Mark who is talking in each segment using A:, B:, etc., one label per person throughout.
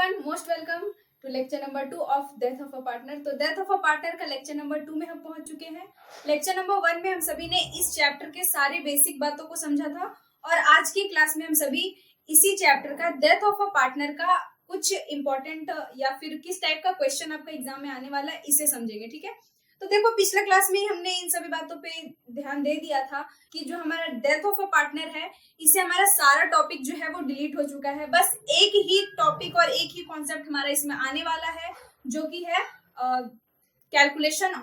A: Everyone, most welcome to lecture number 2 of death of a partner. तो death of a partner का lecture number 2 में हम पहुंच चुके हैं। लेक्चर नंबर 1 में हम सभी ने इस चैप्टर के सारे बेसिक बातों को समझा था और आज की क्लास में हम सभी इसी चैप्टर का डेथ ऑफ अ पार्टनर का कुछ इंपॉर्टेंट या फिर किस टाइप का क्वेश्चन आपका एग्जाम में आने वाला है इसे समझेंगे। ठीक है, तो देखो पिछले क्लास में हमने इन सभी बातों पे ध्यान दे दिया था कि जो हमारा डेथ ऑफ अ पार्टनर है इससे हमारा सारा टॉपिक जो है वो डिलीट हो चुका है। बस एक ही टॉपिक और एक ही कॉन्सेप्ट हमारा इसमें आने वाला है जो कि है calculation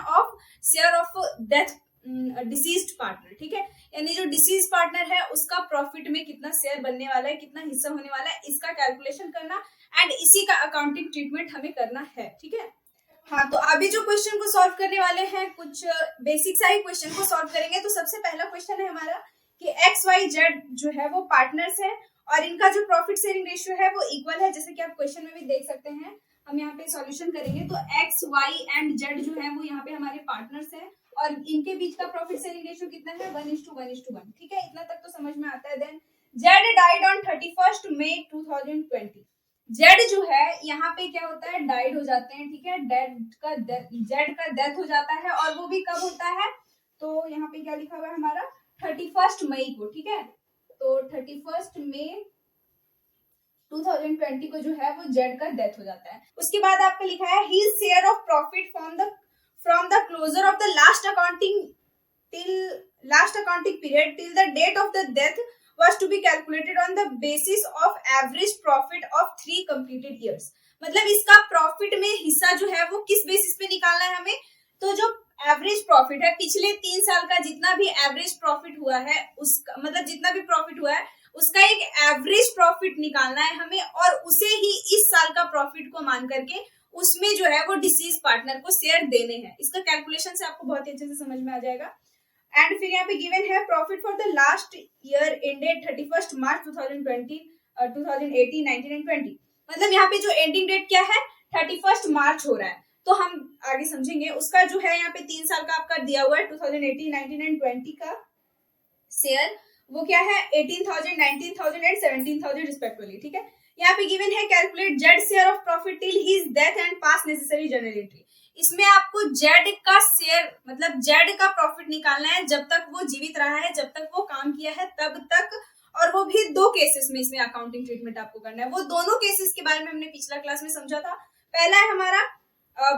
A: of share of death deceased partner. ठीक है, यानी जो डिसीज पार्टनर है उसका प्रॉफिट में कितना शेयर बनने वाला है, कितना हिस्सा होने वाला है, इसका कैलकुलेशन करना एंड इसी का अकाउंटिंग ट्रीटमेंट हमें करना है। ठीक है, हाँ, तो अभी जो क्वेश्चन को सॉल्व करने वाले हैं कुछ बेसिक सा ही क्वेश्चन को सॉल्व करेंगे। तो सबसे पहला क्वेश्चन है हमारा कि एक्स वाई जेड जो है वो पार्टनर्स है और इनका जो प्रॉफिट शेयरिंग रेशियो है वो इक्वल है, जैसे कि आप क्वेश्चन में भी देख सकते हैं। हम यहाँ पे सॉल्यूशन करेंगे तो एक्स वाई एंड जेड जो है वो यहाँ पे हमारे पार्टनर्स हैं और इनके बीच का प्रॉफिट शेयरिंग रेशियो कितना है 1:1:1। ठीक है, इतना तक तो समझ में आता है। Then Z died on 31 May 2020। Z जो है यहाँ पे क्या होता है, डाइड हो जाते हैं। ठीक है, जेड का डेथ हो जाता है और वो भी कब होता है, तो यहाँ पे क्या लिखा हुआ है हमारा 31 मई को। ठीक है, तो 31 मई 2020 को जो है वो जेड का डेथ हो जाता है। उसके बाद आपका लिखा है ही share of profit from the closure of the last accounting period till the date of the death was to be calculated on the basis of average profit of 3 completed years। मतलब इसका प्रॉफिट में हिस्सा जो है वो किस basis पे निकालना है हमें, तो जो एवरेज प्रॉफिट है पिछले 3 साल का जितना भी एवरेज प्रॉफिट हुआ है उसका, मतलब जितना भी प्रॉफिट हुआ है उसका एक एवरेज प्रॉफिट निकालना है हमें और उसे ही इस साल का प्रॉफिट को मान करके उसमें जो है वो डिसीज पार्टनर को शेयर देने हैं। इसका कैलकुलेशन से आपको बहुत ही अच्छे से समझ में आ जाएगा। एंड फिर यहाँ पे गिवन है profit for the last year ended 31 March 2020 2018 19 and 20। मतलब यहाँ पे जो एंडिंग डेट क्या है 31 मार्च हो रहा है, तो हम आगे समझेंगे। उसका जो है यहाँ पे 3 साल का आपका दिया हुआ है 2018 19 एंड 20 का शेयर, वो क्या है 18,000 19,000 एंड 17,000 रिस्पेक्टिवली। ठीक है, यहाँ पे गिवन है calculate Z share of profit till his death and pass necessary general entry. इसमें आपको जेड का शेयर मतलब जेड का प्रॉफिट निकालना है जब तक वो जीवित रहा है, जब तक वो काम किया है तब तक, और वो भी 2 केसेस में इसमें अकाउंटिंग ट्रीटमेंट आपको करना है। वो दोनों केसेस के बारे में हमने पिछला क्लास में समझा था। पहला है हमारा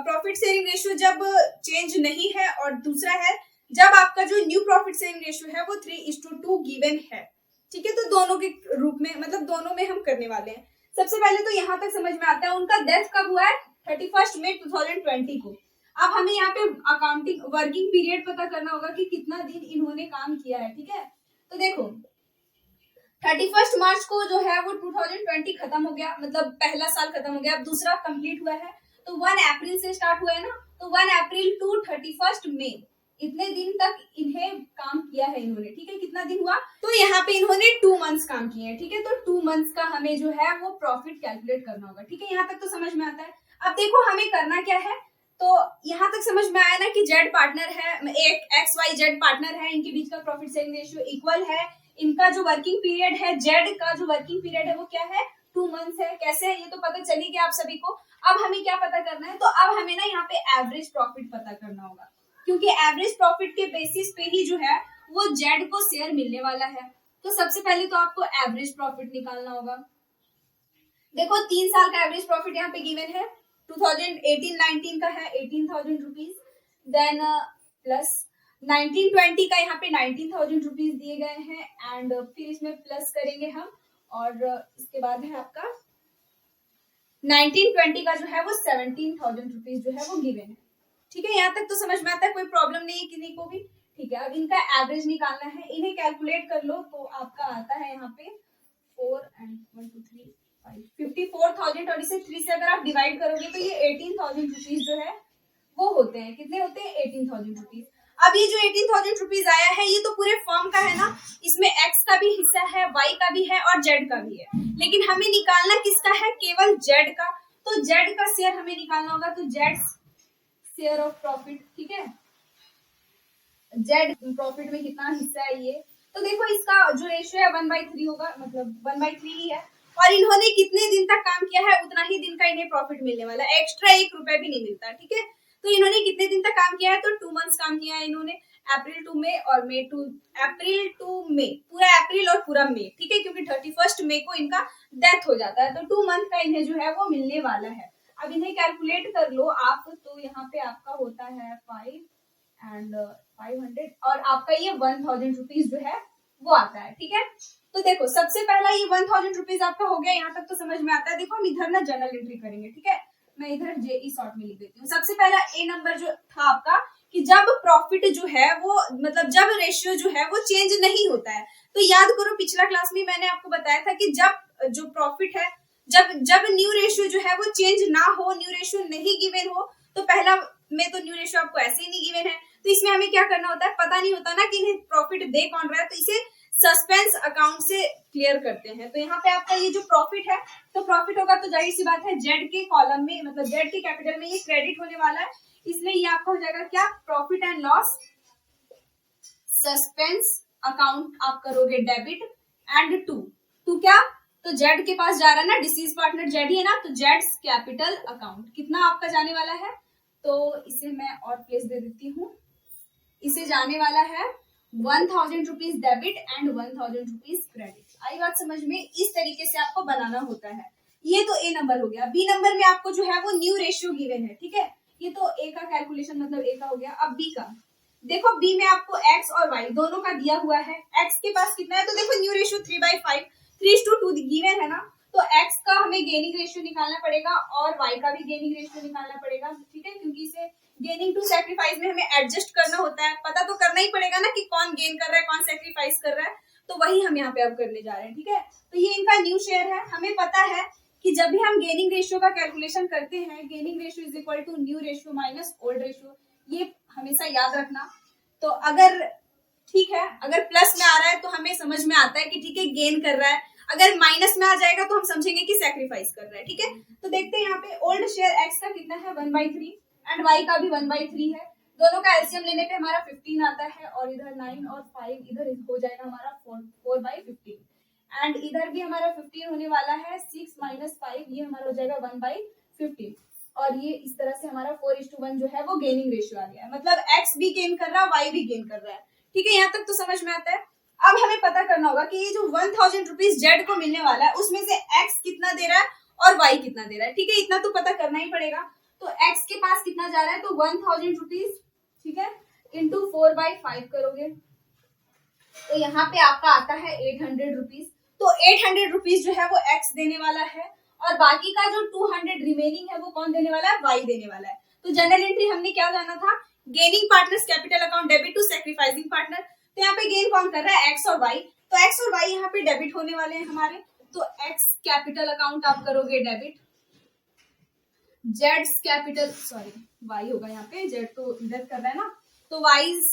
A: प्रॉफिट शेयरिंग रेशियो जब चेंज नहीं है और दूसरा है जब आपका जो न्यू प्रॉफिट शेयरिंग रेशियो है वो 3:2 गिवन है। ठीक है, तो दोनों के रूप में मतलब दोनों में हम करने वाले हैं। सबसे पहले तो यहाँ तक समझ में आता है उनका डेथ कब हुआ है 31 मई 2020 को। अब हमें यहाँ पे अकाउंटिंग वर्किंग पीरियड पता करना होगा कि कितना दिन इन्होंने काम किया है। ठीक है, तो देखो 31 मार्च को जो है वो 2020 खत्म हो गया, मतलब पहला साल खत्म हो गया। अब दूसरा कंप्लीट हुआ है तो 1 अप्रैल से स्टार्ट हुआ है ना, तो 1 अप्रैल टू 31 मई इतने दिन तक इन्हें काम किया है इन्होंने। ठीक है, कितना दिन हुआ, तो यहाँ पे इन्होंने 2 मंथ्स काम किए हैं। ठीक है, तो 2 मंथ्स का हमें जो है वो प्रॉफिट कैलकुलेट करना होगा। ठीक है, यहाँ तक तो समझ में आता है। अब देखो हमें करना क्या है, तो यहाँ तक समझ में आया ना कि जेड पार्टनर है, एक एक्स वाई जेड पार्टनर है, इनके बीच का प्रॉफिट शेयरिंग रेशियो इक्वल है। इनका जो वर्किंग पीरियड है, जेड का जो वर्किंग पीरियड है वो क्या है 2 मंथ्स है। कैसे है ये तो पता चली गया आप सभी को। अब हमें क्या पता करना है, तो अब हमें ना यहाँ पे एवरेज प्रॉफिट पता करना होगा, क्योंकि एवरेज प्रॉफिट के बेसिस पे ही जो है वो जेड को शेयर मिलने वाला है। तो सबसे पहले तो आपको एवरेज प्रॉफिट निकालना होगा। देखो 3 साल का एवरेज प्रॉफिट यहाँ पे गिवन है 2018-19 का है 18,000 रुपीज, देन प्लस 19-20 का यहाँ पे 19,000 रुपीज दिए गए हैं एंड फिर इसमें प्लस करेंगे हम और इसके बाद है आपका 19-20 का जो है वो 17,000 रुपीज जो है वो गिवन है। ठीक है, यहाँ तक तो समझ में आता है, कोई प्रॉब्लम नहीं है किसी को भी। ठीक है, अब इनका एवरेज निकालना है, इन्हें कैलकुलेट कर लो तो आपका आता है यहाँ पे 4 एंड 1 2 3 54,000 और इसे 3 से अगर आप डिवाइड करोगे तो ये 18,000 रुपीज जो है वो होते हैं। कितने होते हैं 18,000 रुपीज। अब ये जो 18,000 रुपीज आया है ये तो पूरे फॉर्म का है ना, इसमें एक्स का भी हिस्सा है, वाई का भी है और जेड का भी है, लेकिन हमें निकालना किसका है, केवल जेड का। तो जेड का शेयर हमें निकालना होगा, तो जेड शेयर ऑफ प्रॉफिट। ठीक है, जेड प्रॉफिट में कितना हिस्सा है ये, तो देखो इसका जो रेशियो है 1/3 होगा, मतलब 1/3 ही है। और इन्होंने कितने दिन तक काम किया है उतना ही दिन का इन्हें प्रॉफिट मिलने वाला है, एक्स्ट्रा 1 रुपया भी नहीं मिलता, ठीक है। तो इन्होंने कितने दिन तक काम किया है, तो 2 मंथ्स काम किया है इन्होंने, अप्रैल टू मई और अप्रैल टू मई, पूरा अप्रैल और पूरा मई, ठीक है, क्योंकि 31 मई को इनका डेथ हो जाता है, तो 2 मंथ का इन्हें जो है वो मिलने वाला है। अब इन्हें कैलकुलेट कर लो आप, तो यहाँ पे आपका होता है 5 एंड 500 और आपका ये 1000 रुपीज जो है वो आता है, ठीक है। तो देखो सबसे पहला ये 1000 रुपीज आपका हो गया, यहाँ तक तो समझ में आता है। देखो हम इधर ना जर्नल एंट्री करेंगे, ठीक है, मैं इधर जेई शॉर्ट में लिख देती हूँ। सबसे पहला ए नंबर जो था आपका कि जब प्रॉफिट जो है वो मतलब जब रेशियो जो है वो चेंज नहीं होता है, तो याद करो पिछला क्लास में मैंने आपको बताया था कि जब जो प्रॉफिट है जब जब न्यू रेशियो जो है वो चेंज ना हो, न्यू रेशियो नहीं गिवन हो, तो पहला में तो न्यू रेशियो आपको ऐसे ही नहीं गिवन है, तो इसमें हमें क्या करना होता है, पता नहीं होता ना कि इन्हें प्रॉफिट दे कौन रहा है, तो इसे सस्पेंस अकाउंट से क्लियर करते हैं। तो यहाँ पे आपका ये जो प्रॉफिट है, तो प्रॉफिट होगा तो जाहिर सी बात है जेड के कॉलम में मतलब जेड के कैपिटल में ये क्रेडिट होने वाला है, इसलिए ये आपका हो जाएगा क्या, profit and loss suspense account आप करोगे डेबिट एंड टू क्या, तो जेड के पास जा रहा है ना, डिसीज पार्टनर जेड ही है ना, तो जेड्स कैपिटल अकाउंट कितना आपका जाने वाला है, तो इसे मैं और प्लेस दे देती हूँ, इसे जाने वाला है 1000 rupees debit and 1000 rupees credit. आई बात समझ में, इस तरीके से आपको बनाना होता है। ये तो ए नंबर हो गया। बी नंबर में आपको जो है वो न्यू रेशियो गिवन है, ठीक है, ये तो ए का कैलकुलेशन मतलब ए का हो गया। अब बी का देखो, बी में आपको एक्स और वाई दोनों का दिया हुआ है। एक्स के पास कितना है, तो देखो न्यू रेशियो 3/5 3:2 गिवन है ना, तो एक्स का हमें गेनिंग रेशियो निकालना पड़ेगा और वाई का भी गेनिंग रेशियो निकालना पड़ेगा, ठीक है, क्योंकि इसे गेनिंग टू सैक्रिफाइस में हमें एडजस्ट करना होता है, पता तो करना ही पड़ेगा ना कि कौन गेन कर रहा है कौन सैक्रिफाइस कर रहा है, तो वही हम यहाँ पे अब करने जा रहे हैं, ठीक है। तो ये इनका न्यू शेयर है। हमें पता है कि जब भी हम गेनिंग रेशियो का कैलकुलेशन करते हैं, gaining ratio is equal to new ratio minus old ratio, ये हमेशा याद रखना। तो अगर ठीक है, अगर प्लस में आ रहा है तो हमें समझ में आता है कि ठीक है गेन कर रहा है, अगर माइनस में आ जाएगा तो हम समझेंगे कि सैक्रिफाइस कर रहा है, ठीक है। तो देखते हैं यहाँ पे ओल्ड शेयर एक्स का कितना है 1/3 एंड वाई का भी 1/3 है, दोनों का एलसीएम लेने पे हमारा 15 आता है और इधर 9 और 5 इधर हो जाएगा हमारा 4/15 एंड इधर भी हमारा 15 होने वाला है, 6 - 5 ये हमारा हो जाएगा 1/15 और ये इस तरह से हमारा 4:1 जो है वो गेनिंग रेशियो आ गया है, मतलब एक्स भी गेन कर रहा है वाई भी गेन कर रहा है, ठीक है, यहाँ तक तो समझ में आता है। अब हमें पता करना होगा कि ये जो 1000 रुपीज जेड को मिलने वाला है उसमें से एक्स कितना दे रहा है और वाई कितना दे रहा है, ठीक है, इतना तो पता करना ही पड़ेगा। तो एक्स के पास कितना जा रहा है, तो 1000 रुपीज, ठीक है, इंटू 4/5 करोगे तो यहाँ पे आपका आता है 800 रुपीज। तो 800 रुपीज जो है वो एक्स देने वाला है और बाकी का जो 200 रिमेनिंग है वो कौन देने वाला है, वाई देने वाला है। तो जनरल एंट्री हमने क्या जाना था, gaining partners capital account debit to sacrificing partner, तो यहाँ पे गेन कौन कर रहा है, एक्स और वाई, तो एक्स और वाई यहाँ पे डेबिट होने वाले हैं हमारे, तो एक्स कैपिटल अकाउंट आप करोगे डेबिट, जेड्स कैपिटल सॉरी वाई होगा यहाँ पे, जेड तो इधर कर रहा है ना, तो वाइज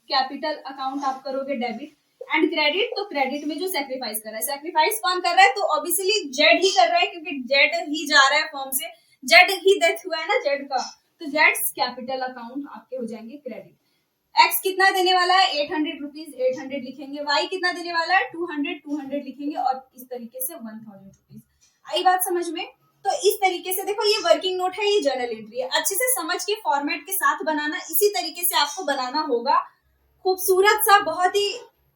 A: कैपिटल अकाउंट आप करोगे डेबिट एंड क्रेडिट, तो क्रेडिट में जो सैक्रिफाइस कर रहा है, सैक्रिफाइस कौन कर रहा है, तो ऑब्वियसली जेड ही कर रहा है क्योंकि जेड ही जा रहा है फॉर्म से, जेड ही डेथ हुआ है ना जेड का, तो जेड्स कैपिटल अकाउंट आपके हो जाएंगे क्रेडिट। एक्स कितना देने वाला है 800 रुपीज, 800 लिखेंगे, वाई कितना देने वाला है 200 लिखेंगे और इस तरीके से 1000 रुपीज। आई बात समझ में, तो इस तरीके से देखो ये वर्किंग नोट है, ये जर्नल एंट्री है, अच्छे से समझ के फॉर्मेट के साथ बनाना, इसी तरीके से आपको बनाना होगा, खूबसूरत सा बहुत ही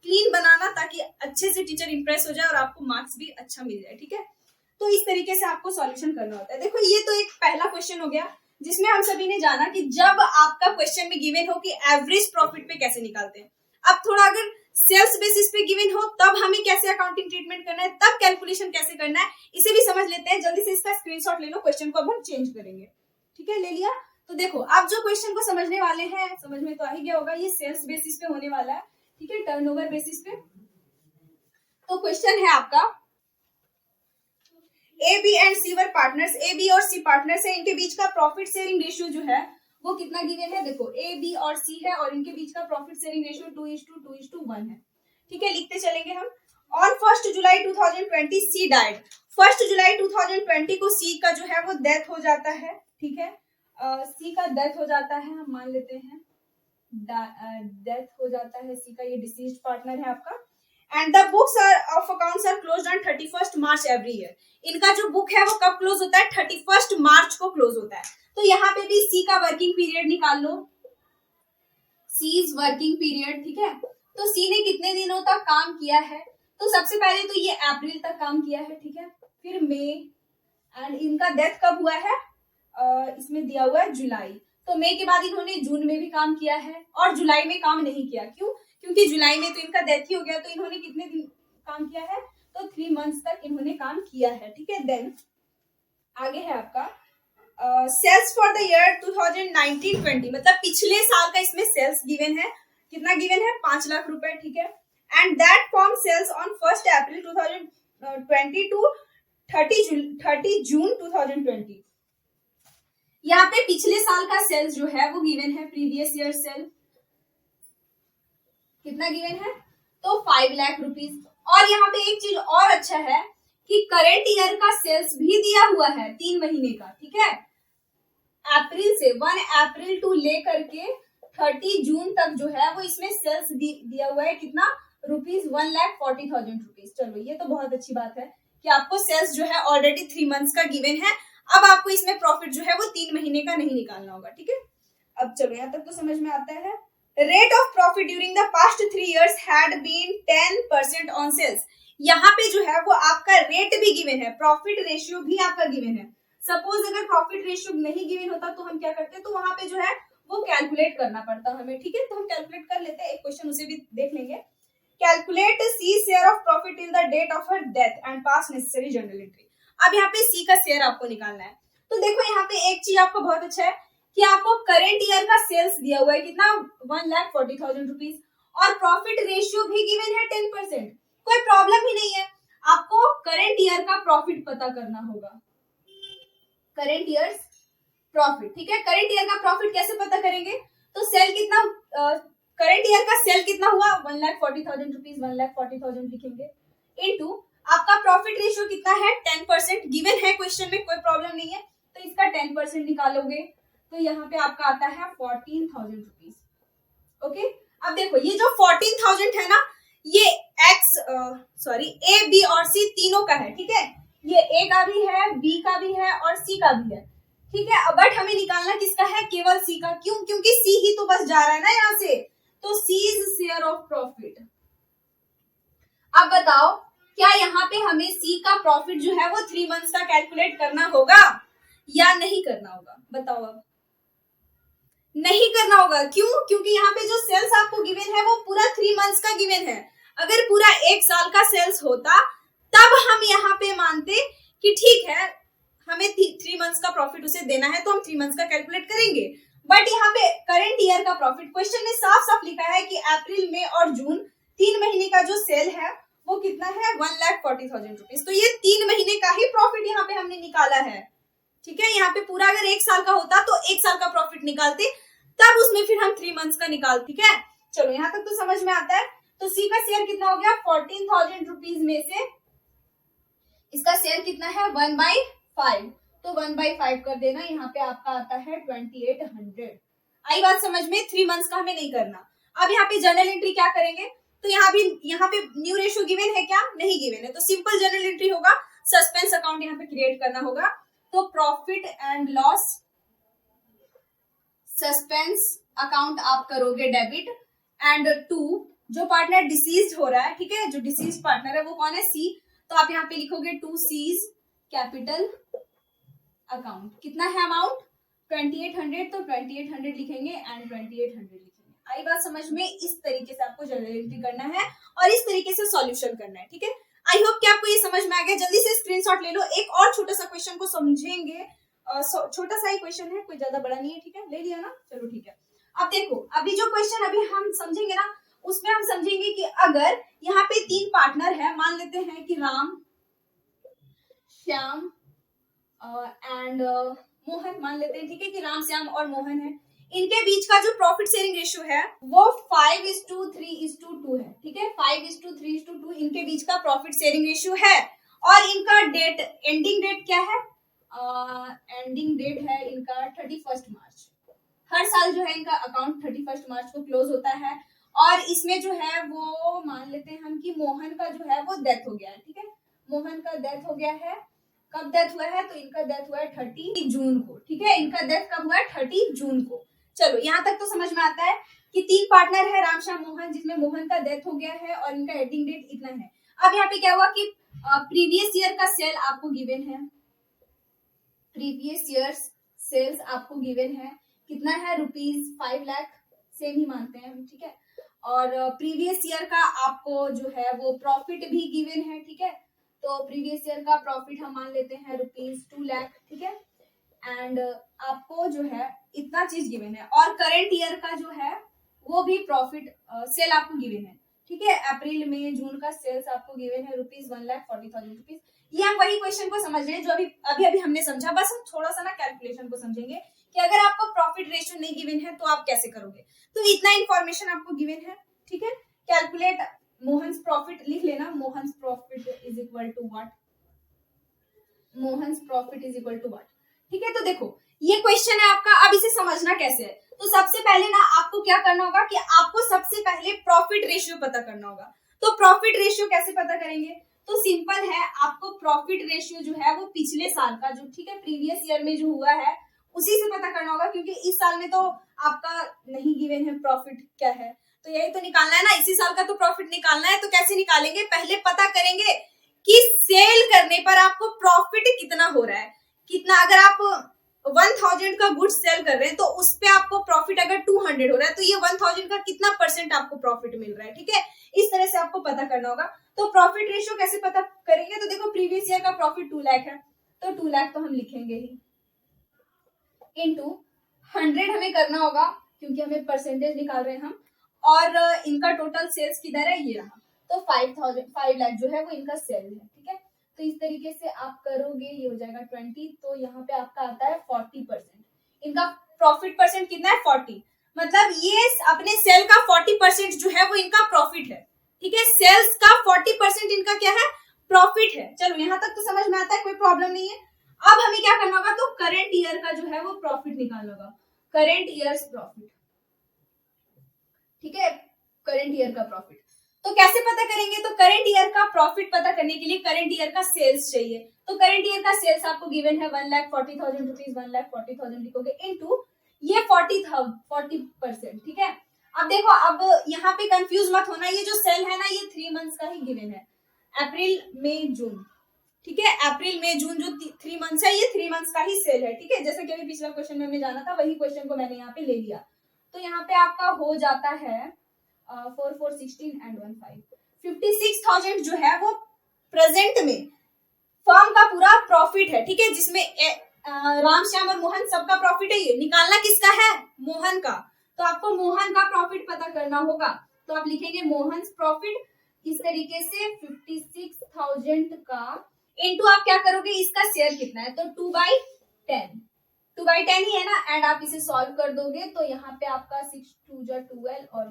A: क्लीन बनाना ताकि अच्छे से टीचर इंप्रेस हो जाए और आपको मार्क्स भी अच्छा मिल जाए, ठीक है। तो इस तरीके से आपको सॉल्यूशन करना होता है। देखो ये तो एक पहला क्वेश्चन हो गया जिसमें हम सभी ने जाना कि जब आपका क्वेश्चन में गिवन हो कि एवरेज प्रॉफिट पे कैसे निकालते हैं। अब थोड़ा अगर सेल्स बेसिस पे गिवन हो तब हमें कैसे अकाउंटिंग ट्रीटमेंट करना है, तब कैलकुलेशन कैसे करना है, इसे भी समझ लेते हैं। जल्दी से इसका स्क्रीनशॉट ले लो, क्वेश्चन को अब हम चेंज करेंगे, ठीक है, ले लिया। तो देखो आप जो क्वेश्चन को समझने वाले हैं, समझ में तो आ ही गया होगा, ये सेल्स बेसिस पे होने वाला है, ठीक है, टर्नओवर बेसिस पे। तो क्वेश्चन है आपका A B and C were partners, A B और सी पार्टनर्स है, इनके बीच का प्रॉफिट शेयरिंग रेशियो जो है वो कितना गिवन है, देखो ए बी और सी है और इनके बीच का प्रॉफिट शेयरिंग रेशियो 2:2:1 है, ठीक है, लिखते चलेंगे हम। ऑन 1 जुलाई 2020 सी डाइड, 1 जुलाई 2020 को सी का जो है वो डेथ हो जाता है, ठीक है, सी का डेथ हो जाता है, हम मान लेते हैं डेथ हो जाता है सी का, ये डिसीज्ड पार्टनर है आपका। And the books of accounts are closed on 31st March every year. इनका जो बुक है वो कब क्लोज होता है? 31st मार्च को क्लोज होता है। तो यहाँ पे भी सी का वर्किंग पीरियड निकाल लो, सी इज वर्किंग पीरियड, ठीक है। तो सी ने कितने दिनों तक काम किया है? तो सबसे पहले तो ये अप्रैल तक काम किया है, ठीक है, फिर मई, एंड इनका डेथ कब हुआ है? इसमें दिया हुआ है जुलाई। तो मई के बाद इन्होंने जून में भी काम किया है और जुलाई में काम नहीं किया। क्यों? क्योंकि जुलाई में तो इनका डेथ ही हो गया। तो इन्होंने कितने दिन काम किया है? तो 3 मंथ्स तक इन्होंने काम किया है, ठीक है। देन आगे है आपका सेल्स फॉर द ईयर 2019-20, मतलब पिछले साल का इसमें सेल्स गिवन है। कितना गिवन है? 5 लाख रुपए, ठीक है। And that form sales on 1 April 2020 to 30 June 2020। यहाँ पे पिछले साल का सेल्स जो है वो गिवन है, प्रीवियस ईयर सेल कितना गिवन है? तो 5 लाख रुपीज। और यहाँ पे एक चीज और अच्छा है कि करेंट ईयर का सेल्स भी दिया हुआ है 3 महीने का, ठीक है। अप्रैल से 1 अप्रैल टू लेकर के 30 जून तक जो है वो इसमें सेल्स दिया हुआ है। कितना? ₹1,40,000 रुपीज। चलो ये तो बहुत अच्छी बात है कि आपको सेल्स जो है ऑलरेडी 3 मंथ्स का गिवन है। अब आपको इसमें प्रॉफिट जो है वो 3 महीने का नहीं निकालना होगा, ठीक है। अब चलो यहाँ तक तो समझ में आता है। Rate of profit during the past 3 years had been 10% on sales. यहाँ पे जो है वो आपका रेट भी गिवन है, प्रॉफिट रेशियो भी आपका गिवन है। सपोज अगर प्रॉफिट रेशियो नहीं गिवन होता तो हम क्या करते? तो वहां पे जो है वो कैलकुलेट करना पड़ता हमें, ठीक है। तो हम कैलकुलेट कर लेते हैं, एक क्वेश्चन उसे भी देख लेंगे। Calculate C share of profit till the date of her death and pass necessary journal entry. अब यहाँ पे सी का शेयर आपको निकालना है। तो देखो यहाँ पे एक चीज आपको बहुत अच्छा है कि आपको करेंट ईयर का सेल्स दिया हुआ है, कितना? 1,40,000 रुपीज, और प्रॉफिट रेशियो भी गिवन है 10%। कोई प्रॉब्लम ही नहीं है। आपको करेंट ईयर का प्रॉफिट पता करना होगा, करेंट ईयर प्रॉफिट, ठीक है। करेंट ईयर का प्रॉफिट कैसे पता करेंगे? तो सेल कितना, करेंट ईयर का सेल कितना हुआ? 1,40,000 रुपीज, 1,40,000 लिखेंगे, इनटू आपका प्रॉफिट रेशियो कितना है? 10% गिवन है क्वेश्चन में, कोई प्रॉब्लम नहीं है। तो इसका 10% निकालोगे तो यहाँ पे आपका आता है 14,000 रुपीज। ओके, अब देखो ये जो 14,000 है ना, ये ए, बी और सी तीनों का है, ठीक है। ये ए का भी है, बी का भी है और सी का भी है, ठीक है। बट हमें निकालना किसका है? केवल सी का। क्यों? क्योंकि सी ही तो बस जा रहा है ना यहाँ से। तो सी इज शेयर ऑफ प्रॉफिट। अब बताओ क्या यहाँ पे हमें सी का प्रॉफिट जो है वो 3 मंथ्स का कैलकुलेट करना होगा या नहीं करना होगा? बताओ। अब नहीं करना होगा। क्यों? क्योंकि यहाँ पे जो सेल्स आपको गिवन है वो पूरा 3 मंथ्स का गिवन है। अगर पूरा 1 साल का सेल्स होता तब हम यहाँ पे मानते कि ठीक है हमें 3 मंथ्स का प्रॉफिट उसे देना है तो हम 3 मंथ्स का कैलकुलेट करेंगे। बट यहाँ पे करेंट ईयर का प्रॉफिट क्वेश्चन में साफ साफ लिखा है कि अप्रैल, मई और जून 3 महीने का जो सेल है वो कितना है? 1,40,000 रुपीज। तो ये 3 महीने का ही प्रॉफिट यहाँ पे हमने निकाला है, ठीक है। यहाँ पे पूरा अगर 1 साल का होता तो 1 साल का प्रॉफिट निकालते, तब उसमें फिर हम 3 मंथ्स का निकाल, ठीक है। चलो यहाँ तक तो समझ में आता है। तो सी का शेयर कितना हो गया? 14,000 रुपीज में से इसका शेयर कितना है? 1/5। तो 1/5 कर देना, यहाँ पे आपका आता है 2,800। आई बात समझ में? 3 मंथ्स का हमें नहीं करना। अब यहाँ पे जर्नल एंट्री क्या करेंगे? तो यहाँ पे न्यू रेशियो गिवन है क्या? नहीं गिवन है। तो सिंपल जर्नल एंट्री होगा, सस्पेंस अकाउंट यहाँ पे क्रिएट करना होगा। तो profit and loss suspense account आप करोगे डेबिट, एंड 2 जो पार्टनर डिसीज्ड हो रहा है, ठीक है, जो डिसीज्ड पार्टनर है वो कौन है? सी। तो आप यहाँ पे लिखोगे 2 सीज कैपिटल अकाउंट। कितना है अमाउंट? 2,800। तो 2,800 लिखेंगे एंड 2,800 लिखेंगे। आई बात समझ में? इस तरीके से आपको जर्नल एंट्री करना है और इस तरीके से सॉल्यूशन करना है, ठीक है। आई होप कि आपको ये समझ में आ गया। जल्दी से स्क्रीनशॉट ले लो। एक और छोटा सा क्वेश्चन को समझेंगे, छोटा सा ही क्वेश्चन है, कोई ज्यादा बड़ा नहीं है, ठीक है। ले लिया ना? चलो ठीक है। अब देखो अभी जो क्वेश्चन अभी हम समझेंगे ना, उसमें हम समझेंगे कि अगर यहाँ पे 3 पार्टनर है, मान लेते हैं कि राम, श्याम एंड मोहन, मान लेते हैं, ठीक है, कि राम, श्याम और मोहन है। इनके बीच का जो प्रॉफिट शेयरिंग रेशियो है वो 5:3:2 है, ठीक है। 5:3:2 इनके बीच का प्रॉफिट शेयरिंग रेशियो है। और इनका डेट, एंडिंग डेट क्या है? एंडिंग डेट है इनका 31 मार्च। हर साल जो है इनका अकाउंट 31 मार्च को क्लोज होता है। और इसमें जो है वो मान लेते हैं हम कि मोहन का जो है वो डेथ हो गया है, ठीक है, मोहन का डेथ हो गया है। कब डेथ हुआ है? तो इनका डेथ हुआ है 30 जून को, ठीक है, इनका डेथ कब हुआ है? 30 जून को। चलो यहाँ तक तो समझ में आता है कि 3 पार्टनर है रामश्याम मोहन, जिसमें मोहन का डेथ हो गया है और इनका एंडिंग डेट इतना है। अब यहाँ पे क्या हुआ कि प्रीवियस ईयर का सेल आपको गिवन है, प्रीवियस ईयर सेल्स आपको गिवन है, कितना है? ₹5 लाख, सेम ही मानते हैं हम, ठीक है। और प्रीवियस ईयर का आपको जो है वो प्रॉफिट भी गिवन है, ठीक है, तो प्रीवियस ईयर का प्रॉफिट हम मान लेते हैं ₹2 लाख, ठीक है। एंड आपको जो है इतना चीज गिवन है, और करंट ईयर का जो है वो भी प्रॉफिट सेल आपको गिवन है, ठीक है। अप्रैल मई जून का सेल्स आपको गिवन है ₹1,40,000। ये हम वही क्वेश्चन को समझ रहे हैं जो अभी हमने समझा, बस हम थोड़ा सा ना कैलकुलेशन को समझेंगे कि अगर आपको प्रॉफिट रेशियो नहीं गिवन है तो आप कैसे करोगे। तो इतना इंफॉर्मेशन आपको गिवन है, ठीक है। कैलकुलेट मोहन्स प्रॉफिट लिख लेना, Mohan's profit is equal to what, Mohan's profit is equal to what, ठीक है। तो देखो ये क्वेश्चन है आपका, अब इसे समझना कैसे है। तो सबसे पहले ना आपको क्या करना होगा कि आपको सबसे पहले प्रॉफिट रेशियो पता करना होगा। तो प्रॉफिट रेशियो कैसे पता करेंगे? तो सिंपल है, आपको प्रॉफिट रेशियो जो है वो पिछले साल का जो, ठीक है, प्रीवियस ईयर में जो हुआ है उसी से पता करना होगा, क्योंकि इस साल में तो आपका नहीं गिवन है प्रॉफिट क्या है, तो यही तो निकालना है ना, इसी साल का तो प्रॉफिट निकालना है। तो कैसे निकालेंगे? पहले पता करेंगे कि सेल करने पर आपको प्रॉफिट कितना हो रहा है, कितना। अगर आप 1000 का गुड्स सेल कर रहे हैं तो उस पे आपको प्रॉफिट अगर 200 हो रहा है तो ये 1000 का कितना परसेंट आपको प्रॉफिट मिल रहा है, ठीक है। इस तरह से आपको पता करना होगा। तो प्रॉफिट रेशियो कैसे पता करेंगे? तो देखो प्रीवियस ईयर का प्रॉफिट 2 लाख है, तो 2 लाख तो हम लिखेंगे ही, इनटू 100 हमें करना होगा क्योंकि हमें परसेंटेज निकाल रहे हैं हम, और इनका टोटल सेल्स किधर है? ये रहा, तो 5 लाख जो है वो इनका सेल है, ठीक है। तो इस तरीके से आप करोगे, ये हो जाएगा 20, तो यहाँ पे आपका आता है 40%। इनका प्रॉफिट परसेंट कितना है? 40, मतलब ये अपने सेल का 40% जो है वो इनका प्रॉफिट है, ठीक है। सेल्स का 40% इनका क्या है? प्रॉफिट है। चलो यहाँ तक तो समझ में आता है, कोई प्रॉब्लम नहीं है। अब हमें क्या करना होगा? तो करंट ईयर का जो है वो प्रॉफिट निकालना होगा, करंट ईयर्स प्रॉफिट, ठीक है, करंट ईयर का प्रॉफिट। तो कैसे पता करेंगे? तो करंट ईयर का प्रॉफिट पता करने के लिए करंट ईयर का सेल्स चाहिए। तो करंट ईयर का सेल्स आपको गिवन है 1,40,000 रुपीज, 1,40,000 लिखोगे इनटू ये 40%, ठीक है। अब देखो, अब यहाँ पे कंफ्यूज मत होना, ये जो सेल है ना ये 3 मंथ्स का ही गिवन है, अप्रैल मई जून, ठीक है। अप्रैल मई जून जो 3 मंथ्स है ये 3 मंथ्स का ही सेल है, ठीक है। जैसे कि अभी पिछला क्वेश्चन में हमने जाना था वही क्वेश्चन को मैंने यहाँ पे ले लिया। तो यहाँ पे आपका हो जाता है 4 4 16 एंड 1 5, 56,000 जो है वो प्रेजेंट में फर्म का पूरा प्रॉफिट है, ठीक है, जिसमें रामश्याम और मोहन सबका प्रॉफिट है। ये निकालना किसका है? मोहन का। तो आपको मोहन का प्रॉफिट पता करना होगा, तो आप लिखेंगे मोहन प्रॉफिट इस तरीके से 56,000 का इनटू आप क्या करोगे, इसका शेयर कितना है, तो 2/10, 2/10 ही है ना, एंड आप इसे सॉल्व कर दोगे तो यहाँ पे आपका 6 2 12 और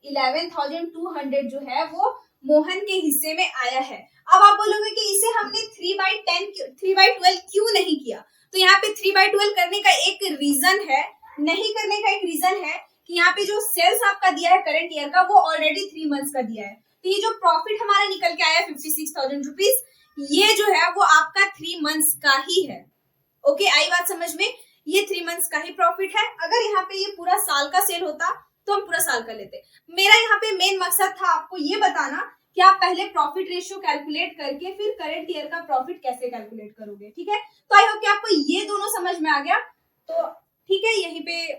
A: 11,200 जो है वो मोहन के हिस्से में आया है। अब आप बोलोगे कि इसे हमने 3/12 क्यों नहीं किया? तो यहाँ पे 3/12 करने का एक रीजन है, नहीं करने का एक रीजन है कि यहाँ पे जो सेल्स आपका दिया है करंट ईयर का वो ऑलरेडी 3 मंथ्स का दिया है। तो ये जो प्रॉफिट हमारा निकल के आया 56,000 रुपीज, ये जो है वो आपका 3 मंथ्स का ही है। ओके, आई बात समझ में? ये 3 मंथ्स का ही प्रॉफिट है। अगर यहाँ पे ये पूरा साल का सेल होता तो हम पूरा साल का लेते। मेरा यहाँ पे मेन मकसद था आपको ये बताना कि आप पहले प्रॉफिट रेशियो कैलकुलेट करके फिर करंट ईयर का प्रॉफिट कैसे कैलकुलेट करोगे, ठीक है। तो आई होप कि आपको ये दोनों समझ में आ गया। तो ठीक है, यहीं पे